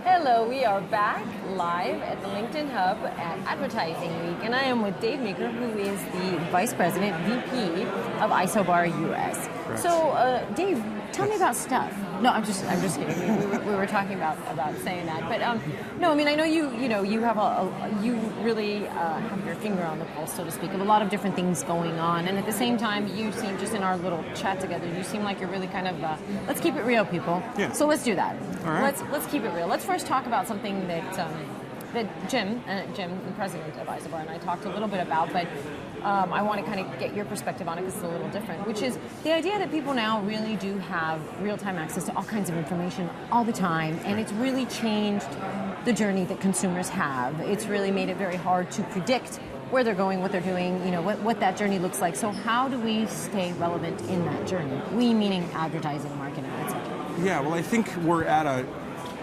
Hello, we are back live at the LinkedIn Hub at Advertising Week, and I am with Dave Meeker, who is the Vice President, VP of Isobar US. Correct. So, Dave, tell me about stuff. No, I'm just kidding. We were talking about saying that, but no, I mean, I know you have you really have your finger on the pulse, so to speak, of a lot of different things going on, and at the same time, you seem, just in our little chat together, you seem like you're really kind of let's keep it real, people. Yeah. So let's do that. All right. Let's keep it real. Let's first talk about something that Jim, the president of Isobar, and I talked a little bit about, but I want to kind of get your perspective on it because it's a little different, which is the idea that people now really do have real-time access to all kinds of information all the time, and it's really changed the journey that consumers have. It's really made it very hard to predict where they're going, what they're doing, what that journey looks like. So how do we stay relevant in that journey? We meaning advertising, marketing, etc. Yeah, well, I think we're at a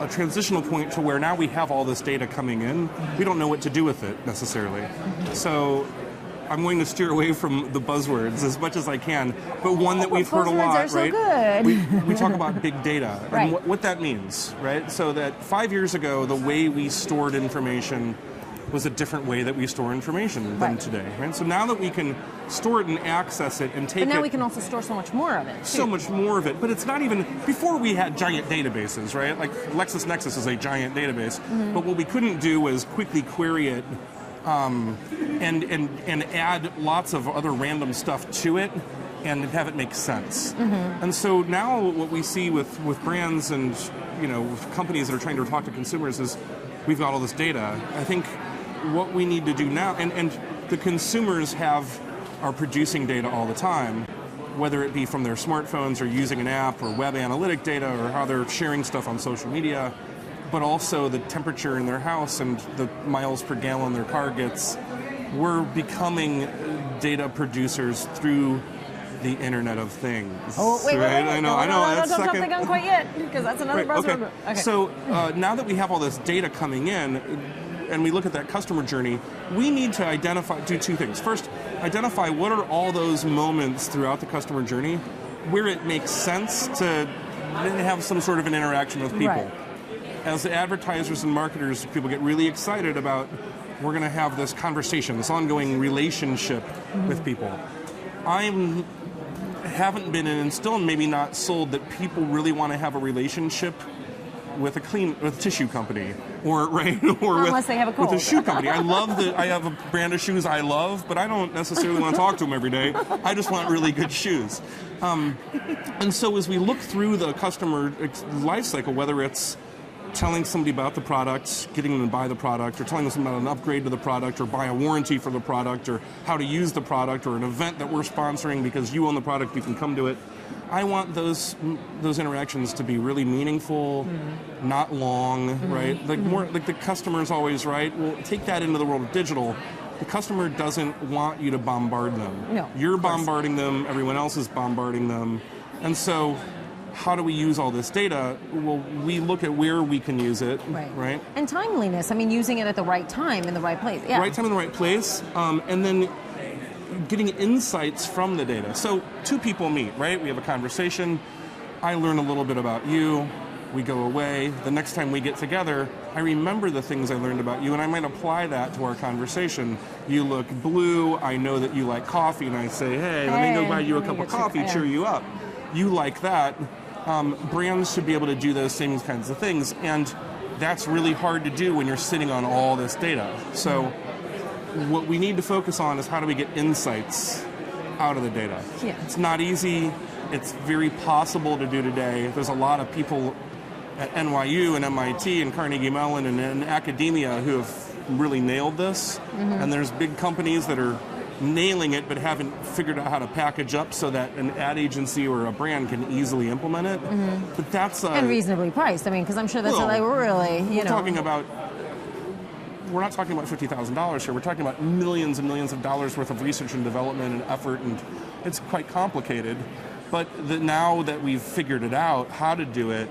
transitional point to where now we have all this data coming in. We don't know what to do with it necessarily. So I'm going to steer away from the buzzwords as much as I can, but one that we've heard a lot, so right? Good. We talk about big data right. and what that means, right? So that 5 years ago, the way we stored information was a different way that we store information than today, right? So now that we can store it and access it and take it... But now we can also store so much more of it, too. So much more of it, but it's not even... Before we had giant databases, right? Like LexisNexis is a giant database, but what we couldn't do was quickly query it and add lots of other random stuff to it and have it make sense. And so now what we see with brands and companies that are trying to talk to consumers is we've got all this data. I think what we need to do now, and the consumers are producing data all the time, whether it be from their smartphones or using an app or web analytic data or how they're sharing stuff on social media, but also the temperature in their house and the miles per gallon their car gets. We're becoming data producers through the Internet of Things. Oh, wait, right? wait. I know. Don't jump the gun quite yet, because that's another buzzword. Okay. So now that we have all this data coming in, and we look at that customer journey, we need to do two things. First, identify what are all those moments throughout the customer journey where it makes sense to have some sort of an interaction with people. Right. As advertisers and marketers, people get really excited about, we're going to have this conversation, this ongoing relationship with people. I haven't been in, and still maybe not sold, that people really want to have a relationship with a tissue company, unless they have a cold. with a shoe company. I have a brand of shoes I love, but I don't necessarily want to talk to them every day. I just want really good shoes. And so as we look through the customer life cycle, whether it's telling somebody about the product, getting them to buy the product, or telling them about an upgrade to the product, or buy a warranty for the product, or how to use the product, or an event that we're sponsoring because you own the product, you can come to it. I want those interactions to be really meaningful, not long, right? Like more like the customer's always right. Well, take that into the world of digital. The customer doesn't want you to bombard them. No, you're bombarding them. Everyone else is bombarding them, and so how do we use all this data? Well, we look at where we can use it, right? And timeliness. I mean, using it at the right time in the right place. Yeah. Right time in the right place, and then getting insights from the data. So two people meet, right? We have a conversation. I learn a little bit about you. We go away. The next time we get together, I remember the things I learned about you, and I might apply that to our conversation. You look blue. I know that you like coffee, and I say, hey, let me go buy you a cup of coffee, cheer you up. You like that. Brands should be able to do those same kinds of things, and that's really hard to do when you're sitting on all this data. So what we need to focus on is how do we get insights out of the data. Yeah. It's not easy. It's very possible to do today. There's a lot of people at NYU and MIT and Carnegie Mellon and in academia who have really nailed this, and there's big companies that are nailing it but haven't figured out how to package up so that an ad agency or a brand can easily implement it. But that's and reasonably priced. I mean, because I'm sure that's really, we're not talking about $50,000 here. We're talking about millions and millions of dollars worth of research and development and effort, and it's quite complicated. But now that we've figured it out, how to do it,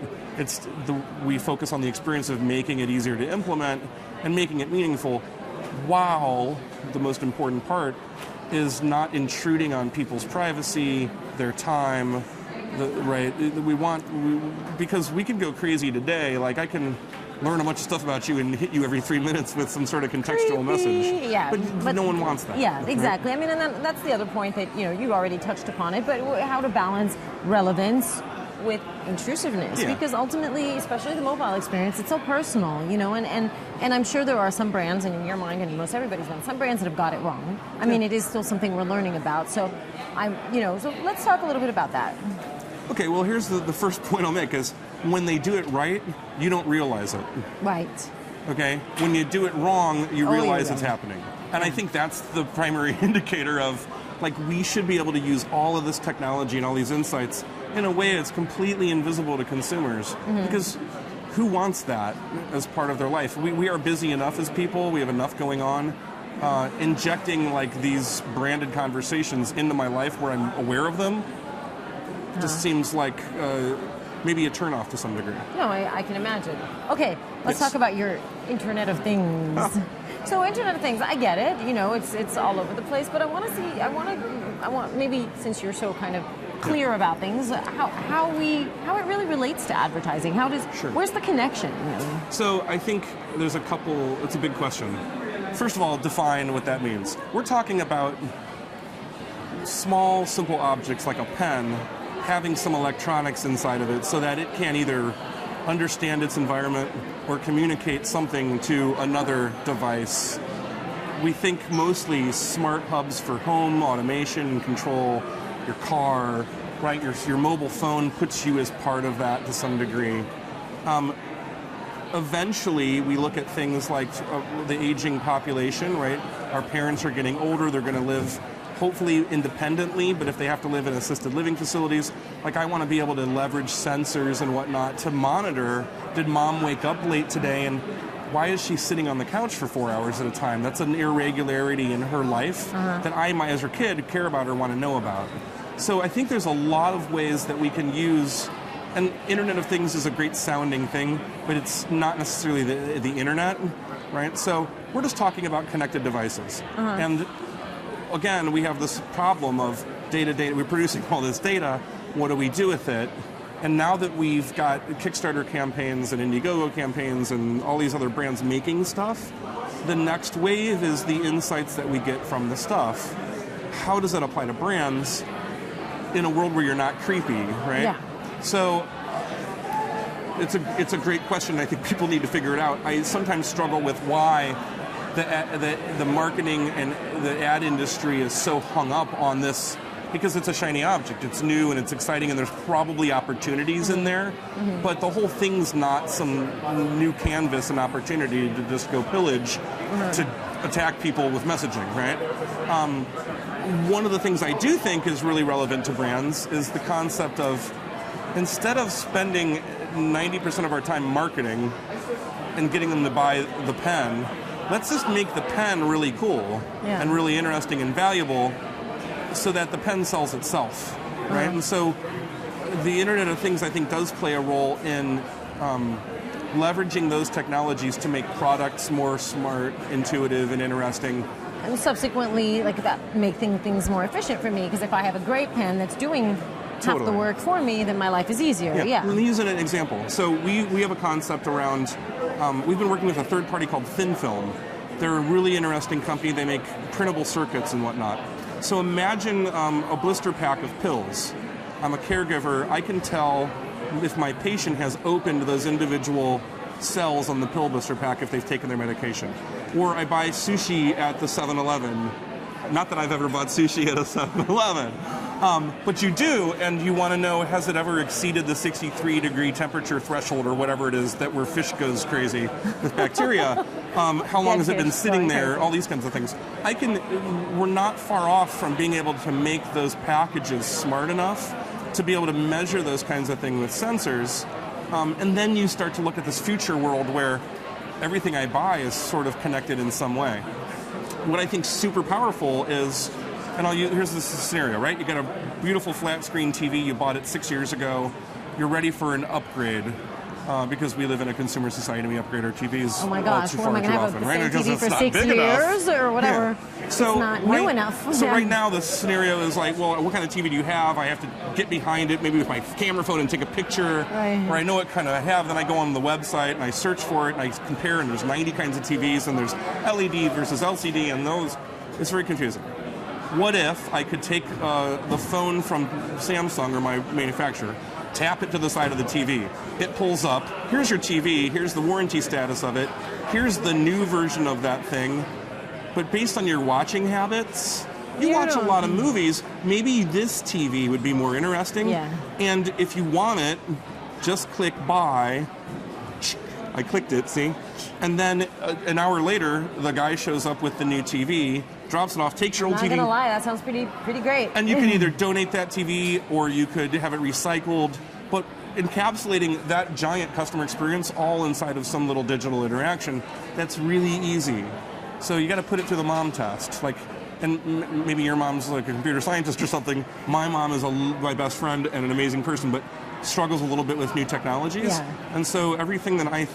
we focus on the experience of making it easier to implement and making it meaningful, while the most important part is not intruding on people's privacy, their time, because we can go crazy today. Like I can learn a bunch of stuff about you and hit you every 3 minutes with some sort of contextual message. Yeah, but no one wants that. Yeah, exactly. Right? I mean, and that's the other point that you already touched upon it, but how to balance relevance with intrusiveness, because ultimately, especially the mobile experience, it's so personal, and I'm sure there are some brands, and in your mind, and most everybody's mind, some brands that have got it wrong. I mean, it is still something we're learning about. So so let's talk a little bit about that. Okay, well, here's the first point I'll make is when they do it right, you don't realize it. Right. Okay? When you do it wrong, you realize it's happening. And I think that's the primary indicator of, like, we should be able to use all of this technology and all these insights in a way that's completely invisible to consumers. Because who wants that as part of their life? We are busy enough as people. We have enough going on. Injecting, like, these branded conversations into my life where I'm aware of them just seems like maybe a turnoff to some degree. No, I can imagine. Okay, let's talk about your Internet of Things. So Internet of Things, I get it. It's all over the place. But I want maybe, since you're so kind of clear about things, how it really relates to advertising. Where's the connection? So I think there's a couple. It's a big question. First of all, define what that means. We're talking about small, simple objects like a pen having some electronics inside of it so that it can either understand its environment or communicate something to another device. We think mostly smart hubs for home automation, control, your car, right? Your mobile phone puts you as part of that to some degree. Eventually, we look at things like the aging population, right? Our parents are getting older, they're going to live hopefully independently, but if they have to live in assisted living facilities, like, I want to be able to leverage sensors and whatnot to monitor, did mom wake up late today, and why is she sitting on the couch for 4 hours at a time? That's an irregularity in her life that I might, as her kid, care about or want to know about. So I think there's a lot of ways that we can use, and Internet of Things is a great sounding thing, but it's not necessarily the internet, right? So we're just talking about connected devices. And again, we have this problem of data. We're producing all this data. What do we do with it? And now that we've got Kickstarter campaigns and Indiegogo campaigns and all these other brands making stuff, the next wave is the insights that we get from the stuff. How does that apply to brands in a world where you're not creepy, right? Yeah. So it's a great question. I think people need to figure it out. I sometimes struggle with why the marketing and the ad industry is so hung up on this, because it's a shiny object. It's new and it's exciting, and there's probably opportunities in there, but the whole thing's not some new canvas and opportunity to just go pillage to attack people with messaging, right? One of the things I do think is really relevant to brands is the concept of, instead of spending 90% of our time marketing and getting them to buy the pen, let's just make the pen really cool and really interesting and valuable so that the pen sells itself, right? And so the Internet of Things, I think, does play a role in leveraging those technologies to make products more smart, intuitive, and interesting. And subsequently, like that, make things more efficient for me, because if I have a great pen that's doing half the work for me, then my life is easier. Let me use an example. So we have a concept around, we've been working with a third party called Thin Film. They're a really interesting company. They make printable circuits and whatnot. So imagine a blister pack of pills. I'm a caregiver. I can tell if my patient has opened those individual cells on the pill blister pack if they've taken their medication. Or I buy sushi at the 7-Eleven. Not that I've ever bought sushi at a 7-Eleven. But you do, and you want to know, has it ever exceeded the 63-degree temperature threshold or whatever it is that where fish goes crazy with bacteria? How long has it been sitting there? All these kinds of things. We're not far off from being able to make those packages smart enough to be able to measure those kinds of things with sensors. And then you start to look at this future world where everything I buy is sort of connected in some way. What I think is super powerful is, and here's this scenario, right? You got a beautiful flat screen TV, you bought it 6 years ago, you're ready for an upgrade. because we live in a consumer society and we upgrade our TVs. Oh my gosh, too what am I far going too to have often, the right? same Because TV it's for not 6 big enough. years or whatever? Yeah. It's So not new enough. So Yeah. right now the scenario is like, well, what kind of TV do you have? I have to get behind it, maybe with my camera phone and take a picture, Right. or I know what kind of I have. Then I go on the website and I search for it and I compare, and there's 90 kinds of TVs, and there's LED versus LCD, and those. It's very confusing. What if I could take the phone from Samsung or my manufacturer, tap it to the side of the TV. It pulls up. Here's your TV. Here's the warranty status of it. Here's the new version of that thing. But based on your watching habits, you watch a lot of movies. Maybe this TV would be more interesting. Yeah. And if you want it, just click buy. I clicked it, see? And then an hour later, the guy shows up with the new TV, drops it off, takes your old Not TV. gonna lie, that sounds pretty great. And you can either donate that TV or you could have it recycled, but encapsulating that giant customer experience all inside of some little digital interaction, that's really easy. So you got to put it to the mom test. Like, and maybe your mom's like a computer scientist or something. My mom is my best friend and an amazing person, but struggles a little bit with new technologies. Yeah. And so everything that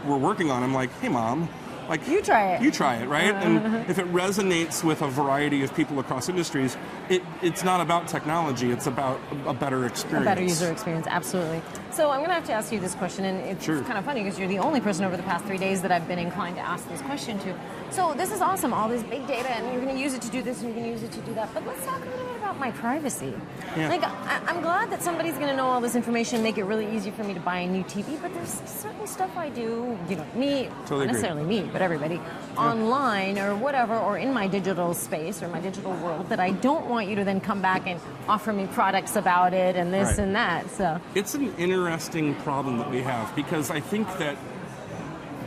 we're working on, I'm like, hey mom, like You try it. You try it, right? And if it resonates with a variety of people across industries, it's not about technology, it's about a better experience. A better user experience, absolutely. So I'm going to have to ask you this question, and it's kind of funny because you're the only person over the past 3 days that I've been inclined to ask this question to. So this is awesome, all this big data, and you're going to use it to do this, and you're going to use it to do that. But let's talk a little bit about my privacy. Yeah. Like, I'm glad that somebody's going to know all this information, make it really easy for me to buy a new TV, but there's certain stuff I do, me, Totally not necessarily me, but everybody, online or whatever, or in my digital space or my digital world, that I don't want you to then come back and offer me products about it and this Right. and that. So it's an interesting problem that we have, because I think that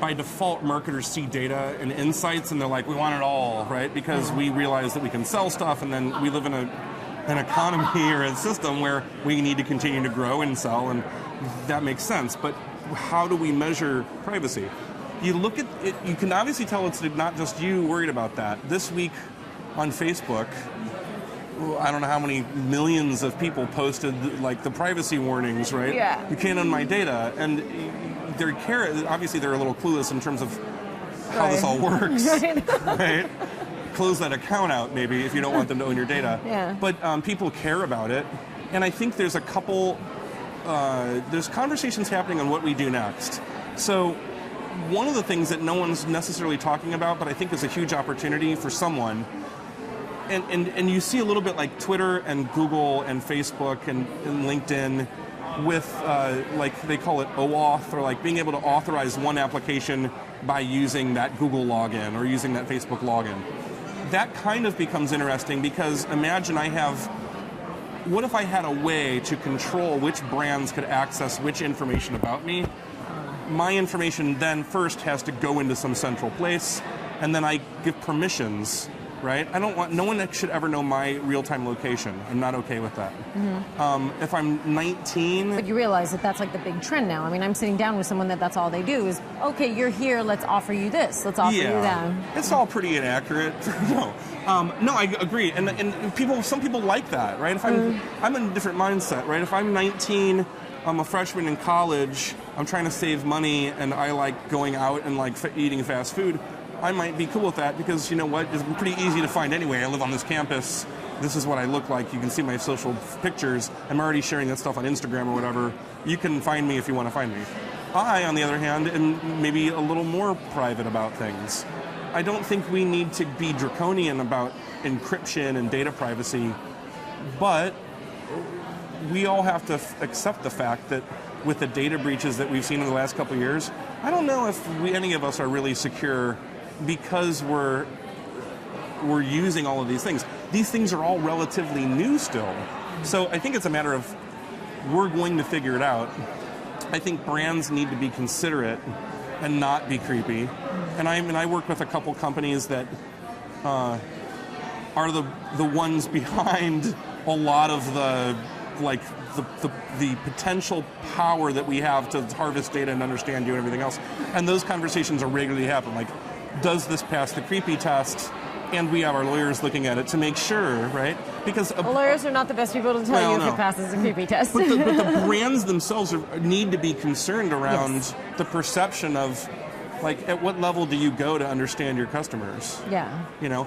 by default marketers see data and insights and they're like, we want it all, right? Because we realize that we can sell stuff, and then we live in an economy or a system where we need to continue to grow and sell, and that makes sense. But how do we measure privacy? You look at it, you can obviously tell it's not just you worried about that. This week on Facebook, I don't know how many millions of people posted like the privacy warnings, right? Yeah. You can't own my data, and obviously they're a little clueless in terms of how this all works, right? Close that account out maybe if you don't want them to own your data. Yeah. But people care about it, and I think there's there's conversations happening on what we do next. So one of the things that no one's necessarily talking about, but I think is a huge opportunity for someone, and you see a little bit like Twitter and Google and Facebook and LinkedIn with like they call it OAuth, or like being able to authorize one application by using that Google login or using that Facebook login. That kind of becomes interesting, because imagine what if I had a way to control which brands could access which information about me? My information then first has to go into some central place, and then I give permissions, right? No one should ever know my real-time location. I'm not okay with that. Mm-hmm. If I'm 19... But you realize that that's like the big trend now. I mean, I'm sitting down with someone that's all they do is, okay, you're here, let's offer you this, let's offer you that. It's all pretty inaccurate. No, I agree. And some people like that, right? If I'm in a different mindset, right? If I'm 19, I'm a freshman in college, I'm trying to save money, and I like going out and like eating fast food, I might be cool with that, because you know what? It's pretty easy to find anyway. I live on this campus. This is what I look like. You can see my social pictures. I'm already sharing that stuff on Instagram or whatever. You can find me if you want to find me. I, on the other hand, am maybe a little more private about things. I don't think we need to be draconian about encryption and data privacy, but we all have to accept the fact that with the data breaches that we've seen in the last couple of years, I don't know if any of us are really secure, because we're using all of these things. These things are all relatively new still. So I think it's a matter of we're going to figure it out. I think brands need to be considerate and not be creepy. And I work with a couple companies that are the ones behind a lot of the potential power that we have to harvest data and understand you and everything else. And those conversations are regularly happening. Like, does this pass the creepy test? And we have our lawyers looking at it to make sure, right? Because lawyers are not the best people to tell you if it passes the creepy test. But the brands themselves need to be concerned around Yes. the perception of, like, at what level do you go to understand your customers? Yeah. You know?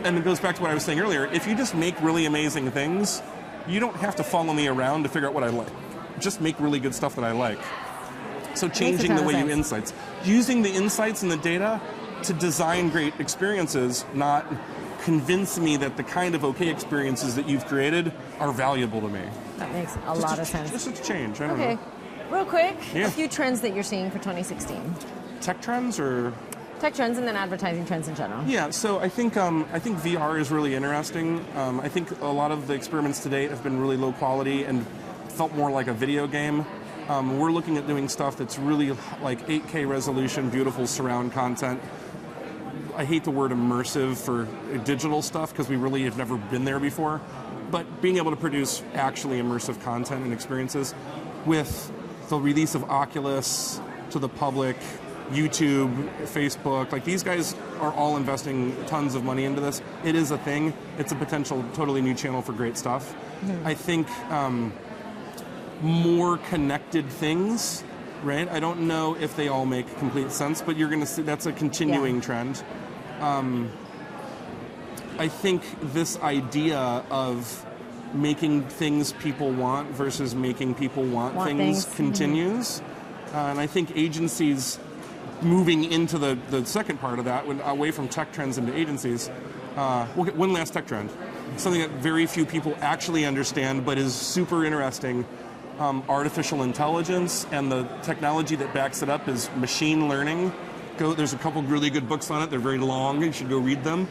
And it goes back to what I was saying earlier. If you just make really amazing things, you don't have to follow me around to figure out what I like. Just make really good stuff that I like. So changing the way you insights. Using the insights and the data to design great experiences, not convince me that the kind of okay experiences that you've created are valuable to me. That makes a lot of sense. Just a change. I don't know. Okay. Real quick, Yeah. a few trends that you're seeing for 2016. Tech trends or? Tech trends and then advertising trends in general. Yeah, so I think VR is really interesting. I think a lot of the experiments to date have been really low quality and felt more like a video game. We're looking at doing stuff that's really like 8K resolution, beautiful surround content. I hate the word immersive for digital stuff because we really have never been there before. But being able to produce actually immersive content and experiences with the release of Oculus to the public, YouTube, Facebook, like these guys are all investing tons of money into this. It is a thing. It's a potential totally new channel for great stuff. Mm-hmm. I think more connected things, right? I don't know if they all make complete sense, but you're going to see that's a continuing trend. I think this idea of making things people want versus making people want things continues. Mm-hmm. And I think agencies moving into the second part of that, away from tech trends into agencies, we'll get one last tech trend. Something that very few people actually understand, but is super interesting. Artificial intelligence, and the technology that backs it up is machine learning. There's a couple really good books on it. They're very long. You should go read them.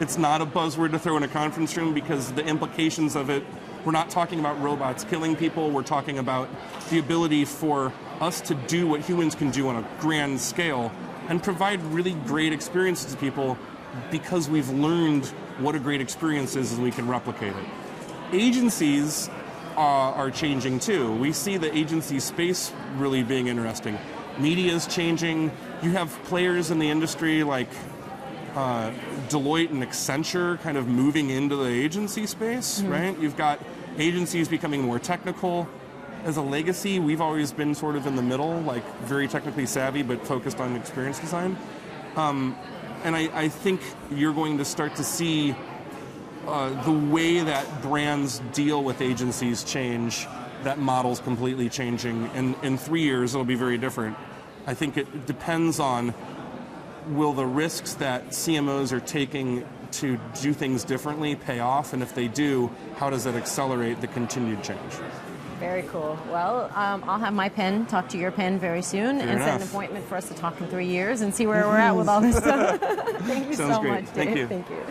It's not a buzzword to throw in a conference room because the implications of it, we're not talking about robots killing people. We're talking about the ability for us to do what humans can do on a grand scale and provide really great experiences to people because we've learned what a great experience is and we can replicate it. Agencies are changing too. We see the agency space really being interesting. Media is changing. You have players in the industry like Deloitte and Accenture kind of moving into the agency space, mm-hmm. right? You've got agencies becoming more technical. As a legacy, we've always been sort of in the middle, like very technically savvy but focused on experience design. And I think you're going to start to see the way that brands deal with agencies change. That model's completely changing, and in 3 years it'll be very different. I think it depends on, will the risks that CMOs are taking to do things differently pay off, and if they do, how does that accelerate the continued change? Very cool. Well, I'll have my pen talk to your pen very soon Fair and enough. set an appointment for us to talk in 3 years and see where we're at with all this stuff. Thank you Sounds so great. much, Dave. Thank you. Thank you.